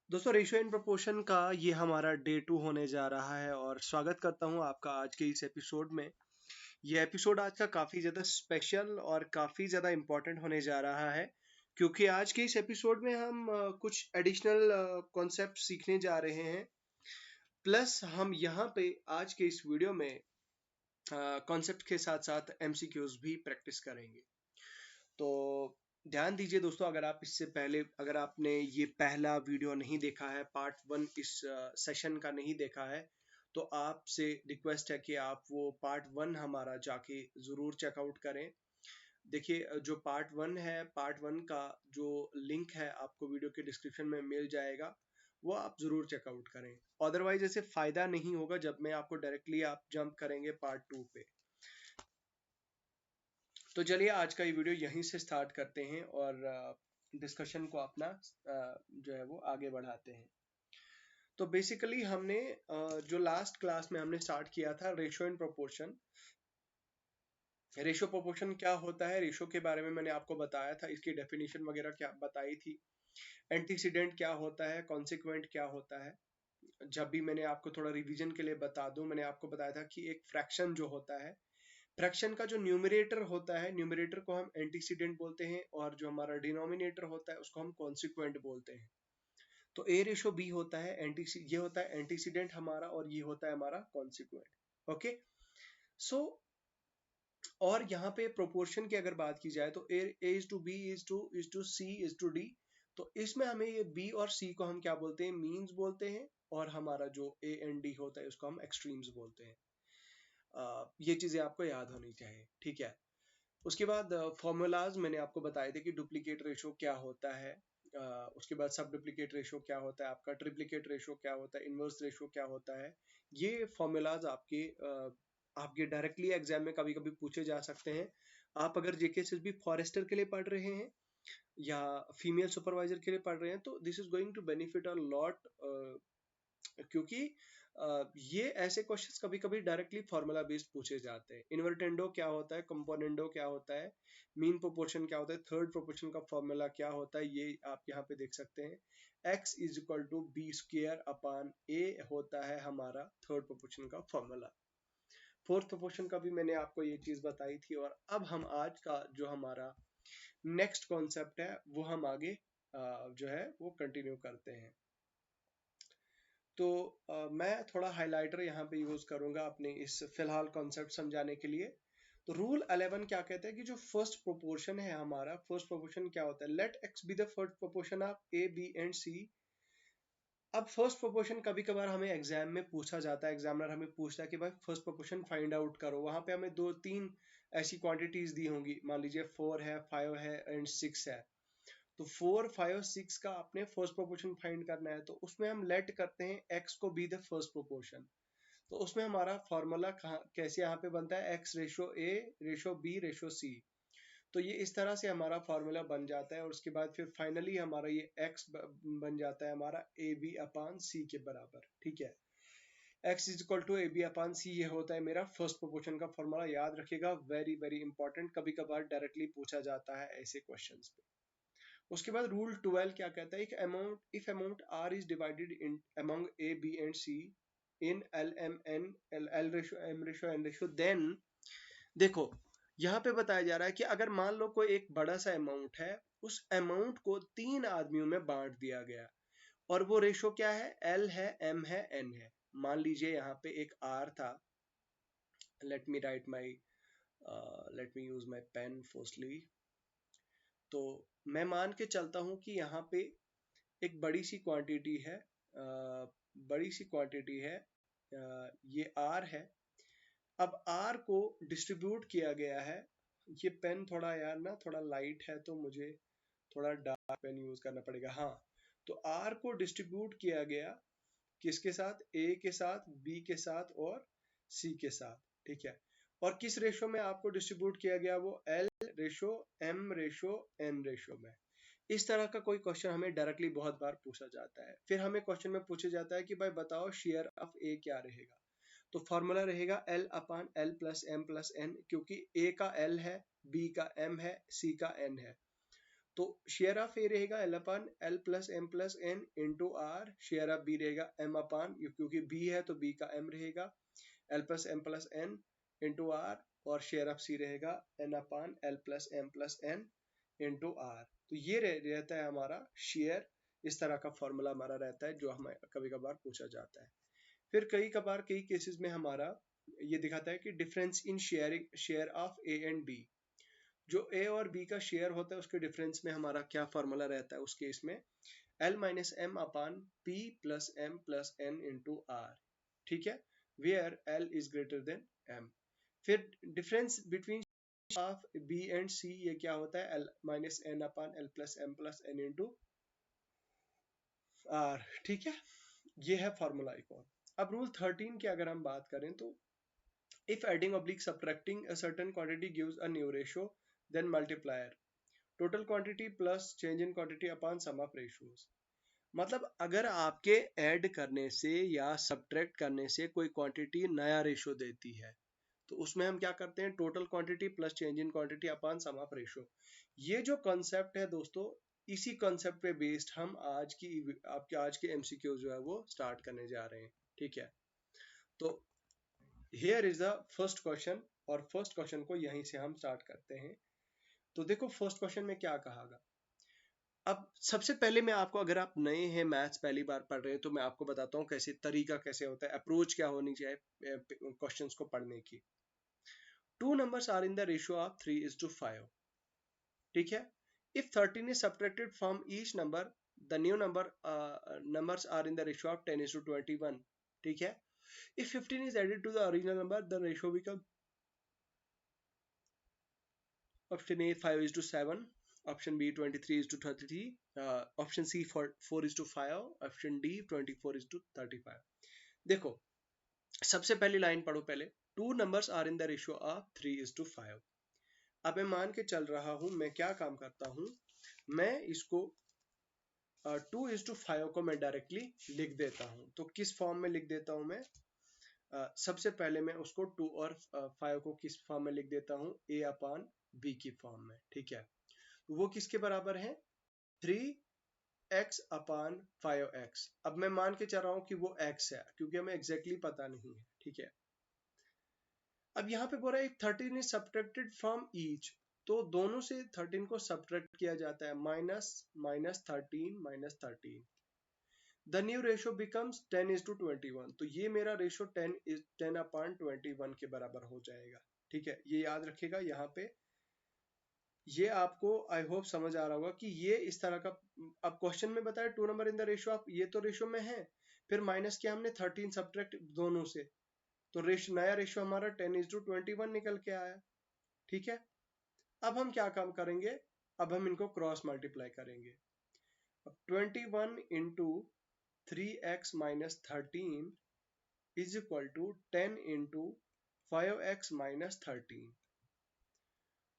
दोस्तों ratio and proportion का ये हमारा डे 2 होने जा रहा है और स्वागत करता हूँ आपका आज के इस एपिसोड में। ये एपिसोड आज का काफ़ी ज़्यादा स्पेशल और काफ़ी ज़्यादा इम्पोर्टेंट होने जा रहा है क्योंकि आज के इस एपिसोड में हम कुछ एडिशनल कॉन्सेप्ट सीखने जा रहे हैं। प्लस हम यहाँ पे आज के इस वीडियो में कॉन्सेप्ट के साथ साथ एमसीक्यूज भी प्रैक्टिस करेंगे। तो ध्यान दीजिए दोस्तों, अगर आप इससे पहले अगर आपने ये पहला वीडियो नहीं देखा है, पार्ट 1 इस सेशन का नहीं देखा है, तो आपसे रिक्वेस्ट है कि आप वो पार्ट 1 हमारा जाके ज़रूर चेकआउट करें। देखिए जो पार्ट 1 है, पार्ट 1 का जो लिंक है आपको वीडियो के डिस्क्रिप्शन में मिल जाएगा, वो आप ज़रूर चेकआउट करें। अदरवाइज ऐसे फ़ायदा नहीं होगा जब मैं आपको डायरेक्टली आप जंप करेंगे पार्ट 2 पे। तो चलिए आज का ये वीडियो यहीं से स्टार्ट करते हैं और डिस्कशन को अपना जो है वो आगे बढ़ाते हैं। तो बेसिकली हमने जो लास्ट क्लास में हमने स्टार्ट किया था ratio and proportion. Ratio proportion क्या होता है, रेशियो के बारे में मैंने आपको बताया था, इसकी डेफिनेशन वगैरह क्या बताई थी। एंटीसीडेंट क्या होता है, कॉन्सिक्वेंट क्या होता है। जब भी मैंने आपको थोड़ा रिवीजन के लिए बता दूं, मैंने आपको बताया था कि एक फ्रैक्शन जो होता है, फ्रैक्शन का जो न्यूमरेटर होता है, न्यूमरेटर को हम एंटीसीडेंट बोलते हैं और जो हमारा डिनोमिनेटर होता है उसको हम कॉन्सिक्वेंट बोलते हैं। तो ए रेशो बी होता है ये होता है एंटीसीडेंट हमारा और ये होता है हमारा कॉन्सिक्वेंट। ओके, सो और यहाँ पे प्रोपोर्शन की अगर बात की जाए तो A is to B is to C is to D. तो इसमें हमें ये बी और सी को हम क्या बोलते हैं, मीन्स बोलते हैं, और हमारा जो ए एंड डी होता है उसको हम एक्सट्रीम्स बोलते हैं। ये चीजें आपको याद होनी चाहिए, ठीक है। उसके बाद फॉर्मूलाज मैंने आपको बताए थे कि डुप्लीकेट रेशो क्या होता है, उसके बाद सब डुप्लीकेट रेशो क्या होता है, आपका ट्रिप्लीकेट रेशो क्या होता है, इनवर्स रेशो क्या होता है। ये फॉर्मूलाज आपके डायरेक्टली एग्जाम में कभी कभी पूछे जा सकते हैं। आप अगर जेके फॉरेस्टर के लिए पढ़ रहे हैं या फीमेल सुपरवाइजर के लिए पढ़ रहे हैं तो this is going to benefit a lot, क्योंकि ये ऐसे क्वेश्चंस कभी कभी डायरेक्टली फॉर्मूला बेस्ड पूछे जाते हैं। इन्वर्टेंडो क्या होता है, कंपोनेंडो क्या होता है, मीन प्रोपोर्शन क्या होता है, थर्ड प्रोपोर्शन का फॉर्मूला क्या होता है, ये आप यहाँ पे देख सकते हैं। x is equal to B square upon A होता है हमारा थर्ड प्रोपोर्शन का फॉर्मूला। फोर्थ प्रोपोर्शन का भी मैंने आपको ये चीज बताई थी। और अब हम आज का जो हमारा नेक्स्ट कॉन्सेप्ट है वो हम आगे जो है वो कंटिन्यू करते हैं। तो मैं थोड़ा हाइलाइटर यहाँ पे यूज करूंगा अपने इस फिलहाल कॉन्सेप्ट समझाने के लिए। तो रूल 11 क्या कहते हैं कि जो फर्स्ट प्रोपोर्शन है हमारा, फर्स्ट प्रोपोर्शन क्या होता है, let x be the first proportion of A B and C. अब फर्स्ट प्रोपोर्शन कभी कभार हमें एग्जाम में पूछा जाता है, एग्जामिनर हमें पूछता है कि भाई फर्स्ट प्रोपोर्शन फाइंड आउट करो। वहां पे हमें 2-3 ऐसी क्वांटिटीज दी होंगी, मान लीजिए 4 है, 5 है एंड 6 है। तो 4, 5, 6 का आपने फर्स्ट प्रोपोर्शन फाइंड करना है, तो उसमें हम लेट करते हैं एक्स को बी द फर्स्ट प्रोपोर्शन। तो उसमें हमारा फॉर्मूला कैसे यहाँ पे बनता है, x ratio A ratio B ratio C. तो ये इस तरह से हमारा फॉर्मूला बन जाता है और उसके बाद फिर फाइनली हमारा ये एक्स बन जाता है हमारा ए बी अपान सी के बराबर, ठीक है। X is equal to A B upon C, ये होता है मेरा फर्स्ट प्रोपोर्शन का फॉर्मूला। याद रखिएगा, वेरी वेरी इंपॉर्टेंट, कभी कभार डायरेक्टली पूछा जाता है ऐसे क्वेश्चन पे। उसके बाद रूल 12 क्या कहता है, if amount R is divided in among A B and C in L M N L ratio M ratio N ratio, then देखो यहाँ पे बताया जा रहा है कि अगर मान लो कोई एक बड़ा सा अमाउंट है, उस अमाउंट को 3 आदमियों में बांट दिया गया और वो रेशो क्या है, एल है, एम है, एन है। मान लीजिए यहाँ पे एक आर था, let me write my let me use my pen firstly. तो मैं मान के चलता हूं कि यहाँ पे एक बड़ी सी क्वांटिटी है, बड़ी सी क्वांटिटी है, ये आर है। अब आर को डिस्ट्रीब्यूट किया गया है। ये पेन थोड़ा यार ना थोड़ा लाइट है तो मुझे थोड़ा डार्क पेन यूज करना पड़ेगा। हाँ, तो आर को डिस्ट्रीब्यूट किया गया किसके साथ, ए के साथ, बी के साथ और सी के साथ, ठीक है। और किस रेशो में आपको डिस्ट्रीब्यूट किया गया, वो L ratio M ratio N ratio में। इस तरह का कोई क्वेश्चन हमें डायरेक्टली बहुत बार पूछा जाता है। फिर हमें क्वेश्चन में पूछा जाता है कि भाई बताओ शेयर ऑफ ए क्या रहेगा। तो फॉर्मूला रहेगा L upon L plus M plus N, क्योंकि ए का एल है, बी का एम है, सी का एन है। तो शेयर ऑफ ए रहेगा L upon L plus M plus N into R, share of B रहेगा एम अपान, क्योंकि बी है तो बी का एम रहेगा, L plus N into R, और शेयर ऑफ सी रहेगा N upon L plus N into R. तो ये रहता है हमारा शेयर। इस तरह का फॉर्मूला हमारा रहता है जो हमें कभी कभार पूछा जाता है। फिर कई कभार कई केसेस में हमारा ये दिखाता है कि difference in share of A and B, जो ए और बी का शेयर होता है उसके डिफरेंस में हमारा क्या फॉर्मूला रहता है उस केस में, L minus M upon P plus M plus N into R, ठीक है, where L is greater than M. फिर difference between of B and C, ये क्या होता है, L minus N upon L plus M plus N into R, ठीक है, ये है फॉर्मूला एक और। अब रूल 13 की अगर हम बात करें तो if adding oblique subtracting a certain quantity gives a new ratio, then multiplier total quantity plus change in quantity upon sum of ratios। मतलब अगर आपके ऐड करने से या सब्ट्रैक्ट करने से कोई क्वांटिटी नया रेशो देती है तो उसमें हम क्या करते हैं, total quantity plus change in quantity upon sum of ratio. ये जो कॉन्सेप्ट है दोस्तों, इसी कॉन्सेप्ट पे बेस्ड हम आपके आज के एमसीक्यू जो है वो स्टार्ट करने जा रहे हैं, ठीक है। तो here is the first question, और फर्स्ट क्वेश्चन को यहीं से हम स्टार्ट करते हैं। तो देखो फर्स्ट क्वेश्चन में क्या कहा। अब सबसे पहले मैं आपको, अगर आप नए हैं मैथ्स पहली बार पढ़ रहे हैं, तो मैं आपको बताता हूँ कैसे तरीका कैसे होता है, अप्रोच क्या होनी चाहिए क्वेश्चंस को पढ़ने की। Two numbers are in the ratio of 3:5, ठीक है। इफ 13 is subtracted from each number, the new numbers are in the ratio of 10:21, ठीक है। If 15 is added to the original number, the ratio becomes option A 5:7, option B 23:33, option C 4:5, option D 24:35। देखो सबसे पहली line पढ़ो पहले, two numbers are in the ratio of 3:5। अब मैं मान के चल रहा हूं, मैं क्या काम करता हूं, मैं इसको 2:5 को मैं डायरेक्टली लिख देता हूं। तो किस फॉर्म में लिख देता हूं मैं, सबसे पहले मैं उसको 2 और 5 को किस फॉर्म में लिख देता हूं, a अपान b की फॉर्म में, ठीक है। वो किसके बराबर है, 3x अपान 5x। अब मैं मान के चल रहा हूं कि वो x है, क्योंकि हमें एग्जैक्टली पता नहीं है, ठीक है। अब यहाँ पे बोल रहा है 13 इज सब्ट्रैक्टेड फ्रॉम ईच, तो दोनों से 13 को सब्ट्रैक्ट किया जाता है, -13 द न्यू रेशियो बिकम्स 10:21। तो ये मेरा रेशियो 10/21 के बराबर हो जाएगा, ठीक है। ये याद रखिएगा यहाँ पे, ये आपको आई होप समझ आ रहा होगा कि ये इस तरह का। अब क्वेश्चन में बताया two number in the ratio of, ये तो रेशियो में है, फिर माइनस किया हमने 13 सब्ट्रैक्ट दोनों से, तो नया रेशियो हमारा 10:21 निकल के आया, ठीक है। अब हम क्या काम करेंगे, अब हम इनको क्रॉस मल्टीप्लाई करेंगे। अब 21 into 3x minus 13 is equal to 10 into 5x minus 13।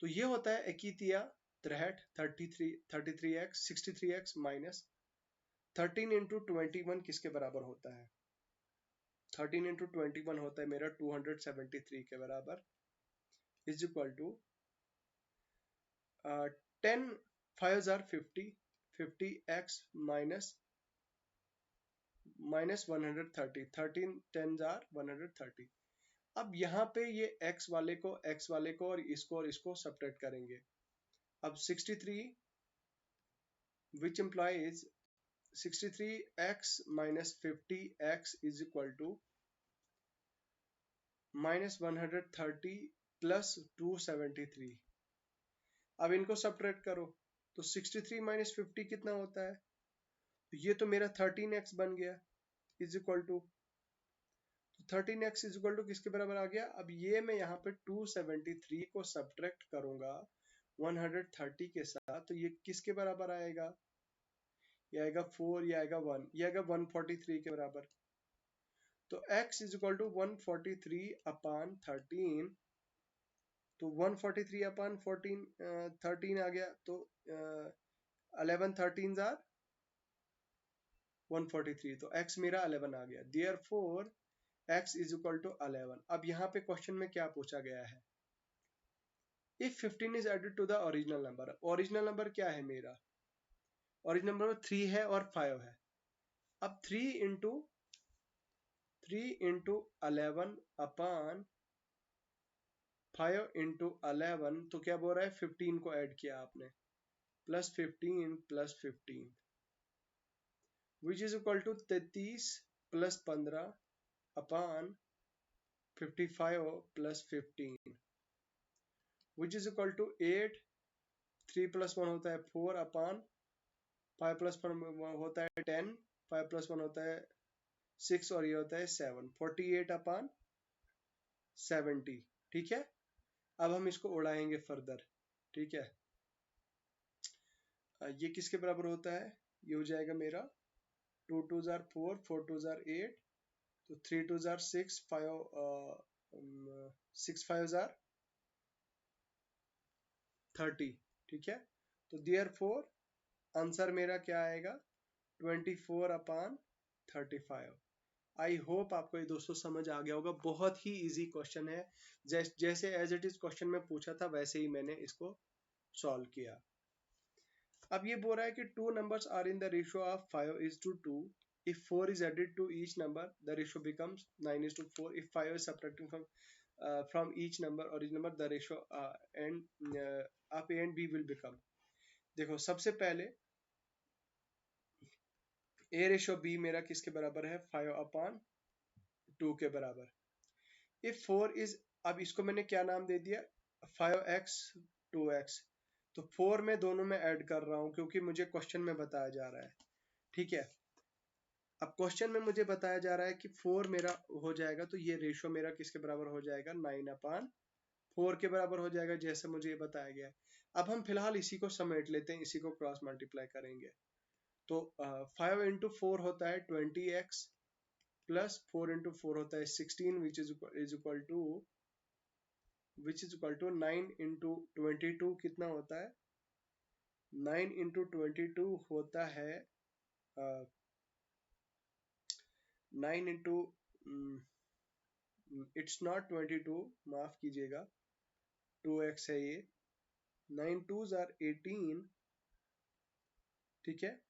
तो ये होता है इक्कीतिया 33x 63x माइनस 13 इंटू 21 किसके बराबर होता है, 13 इंटू 21 होता है मेरा 273 के बराबर, is equal to 10 5 are 50, 50x minus 130, 13 10 are 130। अब यहाँ पे ये x वाले को और इसको सब्ट्रैक्ट करेंगे। अब 63 which implies 63x minus 50x is equal to minus 130 plus 273। अब इनको सब्ट्रैक्ट करो तो 63 माइनस 50 कितना होता है, तो ये तो मेरा 13x बन गया, is equal to 13x is equal to किसके बराबर आ गया। अब ये मैं यहाँ पे 273 को सब्ट्रैक्ट करूंगा 130 के साथ, तो ये किसके बराबर आएगा, ये आएगा 4, ये आएगा 1, ये आएगा 143 के बराबर। तो x इज इक्वल टू 143 अपान 13, तो 143 अपान 13 आ गया, तो 11 13 आर 143, तो x मेरा 11 आ गया, therefore x is equal to 11। अब यहाँ पे क्वेश्चन में क्या पूछा गया है, if 15 is added to the original number, original number क्या है मेरा, ओरिजिनल नंबर 3 है और 5 है। अब 3 इंटू 11 अपॉन 5 इंटू 11, तो क्या बोल रहा है, 15 को ऐड किया आपने, plus 15 plus 15 which is equal to 33 plus 15 upon 55 plus 15 which is equal to 8। 3 plus 1 होता है 4 अपॉन 5 प्लस 1 होता है 10, 5 प्लस 1 होता है 6 और ये होता है 7, 48 अपॉन 70। ठीक है, अब हम इसको उड़ाएंगे फर्दर। ठीक है, ये किसके बराबर होता है, ये हो जाएगा मेरा 2 2 जार 4, 4 2 जार 8, तो 3 2 जार 6, 6 5 जार 30। ठीक है, तो देयर फोर आंसर मेरा क्या आएगा, 24 अपॉन 35। आई होप आपको ये दोस्तों समझ आ गया होगा, बहुत ही इजी क्वेश्चन है, जैसे एज इट इज क्वेश्चन में पूछा था वैसे ही मैंने इसको सॉल्व किया। अब ये बोल रहा है कि two numbers are in the ratio of 5:2। if 4 is added to each number the ratio becomes 9:4। if 5 is subtracted from each number or each number the ratio and of a and b will become। देखो सबसे पहले a ratio b मेरा किसके बराबर है, 5/2 के बराबर। if 4 is, अब इसको मैंने क्या नाम दे दिया, 5x 2x, तो 4 में दोनों में ऐड कर रहा हूं क्योंकि मुझे क्वेश्चन में बताया जा रहा है। ठीक है, अब क्वेश्चन में मुझे बताया जा रहा है कि 4 मेरा हो जाएगा, तो ये रेशियो मेरा किसके बराबर हो जाएगा, 9/4 के बराबर हो जाएगा, जैसे मुझे ये बताया गया है। अब हम फिलहाल इसी को समेट लेते हैं, इसी को क्रॉस मल्टीप्लाई करेंगे, तो 5 इंटू 4 होता है 20x प्लस 4 इंटू 4 होता है 16 which is equal to 9 into 22 कितना होता है, 9 इंटू 22 होता है 9 इंटू, इट्स नॉट 22, माफ कीजिएगा, 2x है ये, 9 2s आर 18। ठीक है,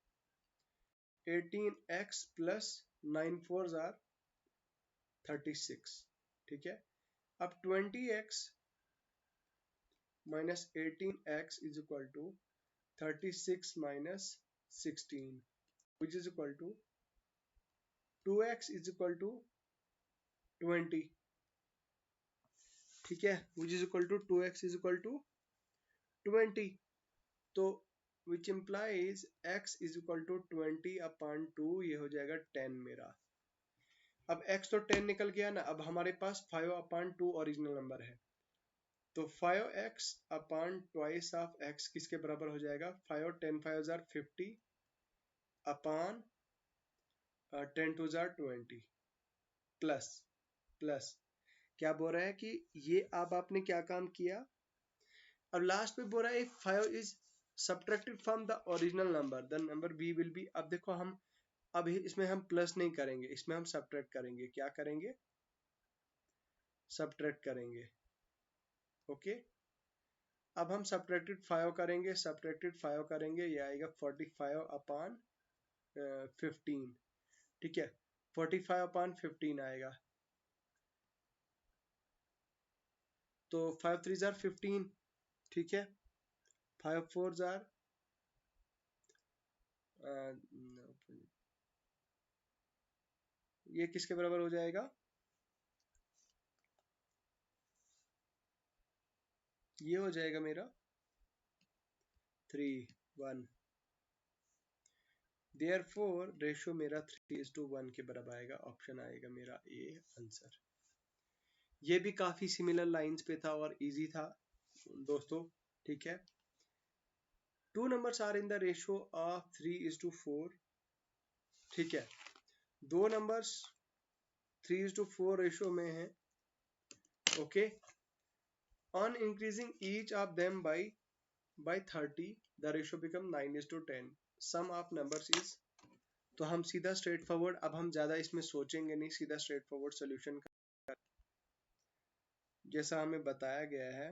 18x प्लस 9 4s आर 36। ठीक है, अब 20x minus 18x is equal to 36 minus 16 which is equal to 2x is equal to 20। ठीक है, which is equal to 2x is equal to 20, तो which implies x is equal to 20/2, ये हो जाएगा 10 मेरा। अब x तो 10 निकल गया ना, अब हमारे पास 5/2 ओरिजिनल नंबर है, तो 5x upon twice of x किसके बराबर हो जाएगा, 5 10 5 jar 50 upon 10 2 jar 20 plus plus, क्या बोल रहा है कि ये अब आपने क्या काम किया, अब लास्ट में बोल रहा है if 5 is subtracted from the original number the number b will be। अब देखो हम अब इसमें हम प्लस नहीं करेंगे, इसमें हम सब्ट्रैक्ट करेंगे, क्या करेंगे, सब्ट्रैक्ट करेंगे। ओके, अब हम सब्ट्रैक्टेड 5 करेंगे, सब्ट्रैक्टेड 5 करेंगे, ये आएगा 45/15। ठीक है, 45/15 आएगा, तो 5 3 जार 15। ठीक है, 5 4 जार ये किसके बराबर हो जाएगा, ये हो जाएगा मेरा 3 1। देयरफॉर रेशियो मेरा 3:1 के बराबर आएगा, ऑप्शन आएगा मेरा ए आंसर। ये भी काफी सिमिलर लाइंस पे था और इजी था दोस्तों। ठीक है, two numbers are in the ratio of 3:4। ठीक है, दो नंबर्स 3:4 रेशियो में है। Okay, on increasing each of them by 30 the ratio become 9:10। Sum of numbers is, तो हम सीधा स्ट्रेट फॉरवर्ड, अब हम ज्यादा इसमें सोचेंगे नहीं, सीधा स्ट्रेट फॉरवर्ड सोल्यूशन जैसा हमें बताया गया है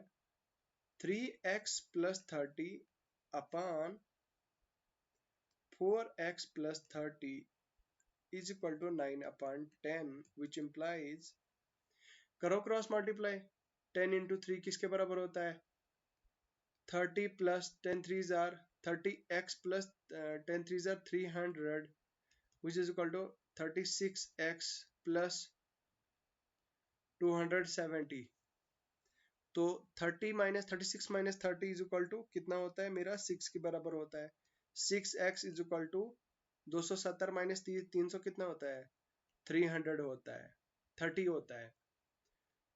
3x plus 30 upon 4x plus 30 is equal to 9 upon 10, which implies, करो क्रॉस मल्टीप्लाई, 10 into 3 किसके बराबर होता है? 30 plus 10 3s are 30x plus 10 3s are 300, which is equal to 36x plus 270. तो 30 minus 36 minus 30 is equal to कितना होता है मेरा? 6 के बराबर होता है. 6x is equal to 270 minus 300 कितना होता है? 300 होता है, 30 होता है.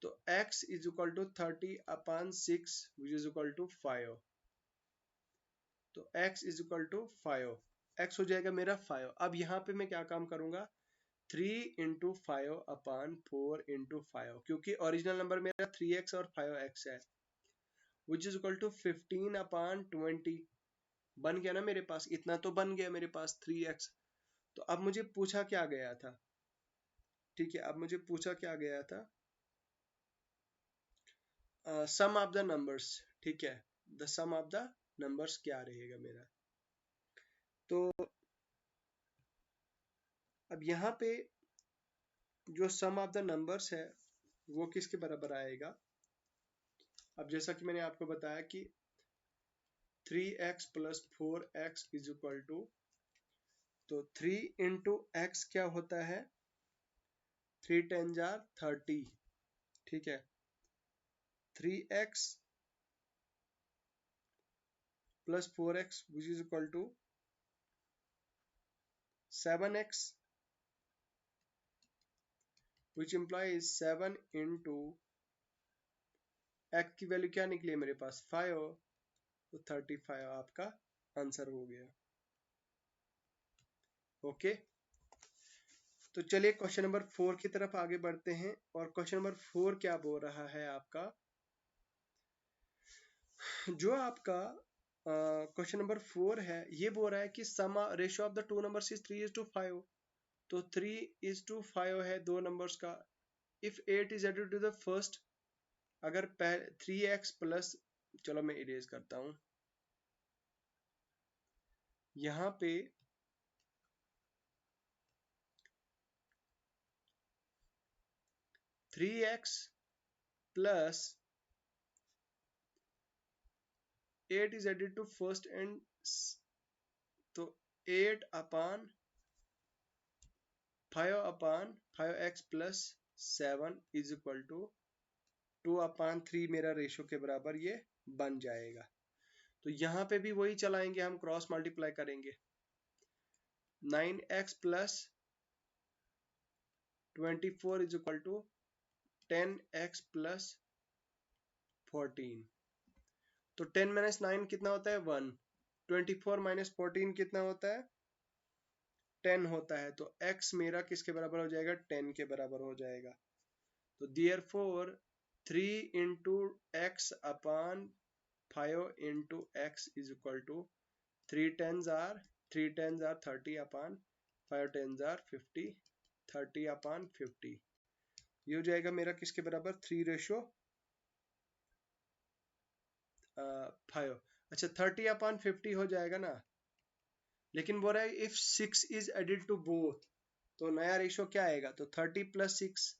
तो x is equal to 30 upon 6 which is equal to 5. तो x is equal to 5, x हो जाएगा मेरा 5. अब यहाँ पे मैं क्या काम करूंगा? 3 इंटू 5 अपॉन 4 इंटू 5, क्योंकि ओरिजिनल नंबर मेरा 3x और 5x है, which is equal to 15 upon 20. बन गया ना मेरे पास? इतना तो बन गया मेरे पास 3x. तो अब मुझे पूछा क्या गया था? ठीक है, अब मुझे पूछा क्या गया था? Sum of the numbers. ठीक है, the sum of the numbers क्या रहेगा मेरा? तो अब यहाँ पे जो सम ऑफ द नंबर्स है वो किसके बराबर आएगा? अब जैसा कि मैंने आपको बताया कि 3x plus 4x is equal to, तो 3 इंटू एक्स क्या होता है? 3 10 जार 30. ठीक है, 3x plus 4x which is equal to 7x, which implies 7 into x की वैल्यू क्या निकली है मेरे पास? 5. तो 35 आपका आंसर हो गया. ओके, तो चलिए क्वेश्चन नंबर 4 की तरफ आगे बढ़ते हैं. और क्वेश्चन नंबर 4 क्या बोल रहा है आपका? जो आपका क्वेश्चन नंबर 4 है ये बोल रहा है कि sum ratio of the two numbers is 3:5. तो 3:5 है दो नंबर्स का. If 8 is added to the first, अगर 3x प्लस, चलो मैं इरेज करता हूं यहाँ पे. 3x plus 8 is added to first and तो 8 upon 5 upon 5x plus 7 is equal to 2 upon 3 मेरा रेशियो के बराबर ये बन जाएगा. तो यहाँ पे भी वही चलाएंगे, हम क्रॉस मल्टीप्लाई करेंगे. 9x plus 24 is equal to 10x plus 14. तो 10 minus 9 कितना होता है? 1. 24 minus 14 कितना होता है? 10 होता है. तो x मेरा किसके बराबर हो जाएगा? 10 के बराबर हो जाएगा. तो therefore 3 into x upon 5 into x is equal to 3 tens are 30 upon 5 tens are 50, 30 upon 50. ये हो जाएगा मेरा किसके बराबर? 3:5. अच्छा, 30 upon 50 हो जाएगा ना. लेकिन बोल रहा है if 6 is added to both, तो नया रेशियो क्या आएगा? तो 30 प्लस 6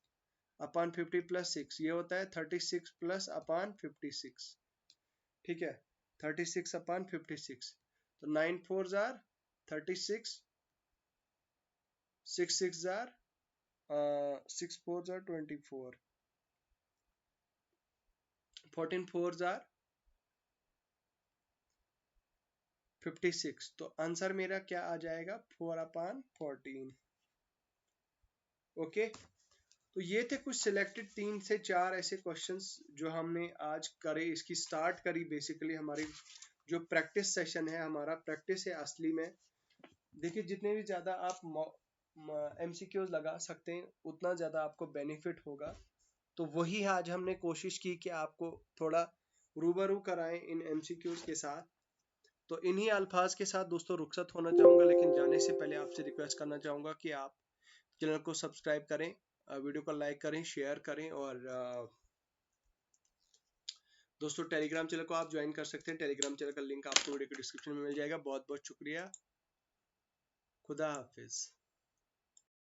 अपॉन 50 प्लस 6, ये होता है 36 प्लस अपॉन 56. ठीक है, 36 अपॉन 56. तो 9 4 जार 36, 6 6 जार 6 4 जार 24, 14 4 जार 56. तो आंसर मेरा क्या आ जाएगा? 4 अपॉन 14. ओके, तो ये थे कुछ सिलेक्टेड 3 से 4 ऐसे क्वेश्चंस जो हमने आज करे. इसकी स्टार्ट करी बेसिकली हमारी जो प्रैक्टिस सेशन है, हमारा प्रैक्टिस है असली में. देखिए, जितने भी ज़्यादा आप एमसीक्यूज लगा सकते हैं उतना ज़्यादा आपको बेनिफिट होगा. तो वही आज हमने कोशिश की कि आपको थोड़ा रूबरू कराएं इन एमसीक्यूज के साथ. तो इन्हीं अल्फाज के साथ दोस्तों रुखसत होना चाहूँगा, लेकिन जाने से पहले आपसे रिक्वेस्ट करना चाहूँगा कि आप चैनल को सब्सक्राइब करें, वीडियो को लाइक करें, शेयर करें और दोस्तों टेलीग्राम चैनल को आप ज्वाइन कर सकते हैं, टेलीग्राम चैनल का लिंक आपको वीडियो के डिस्क्रिप्शन में मिल जाएगा। बहुत बहुत शुक्रिया, खुदा हाफिज।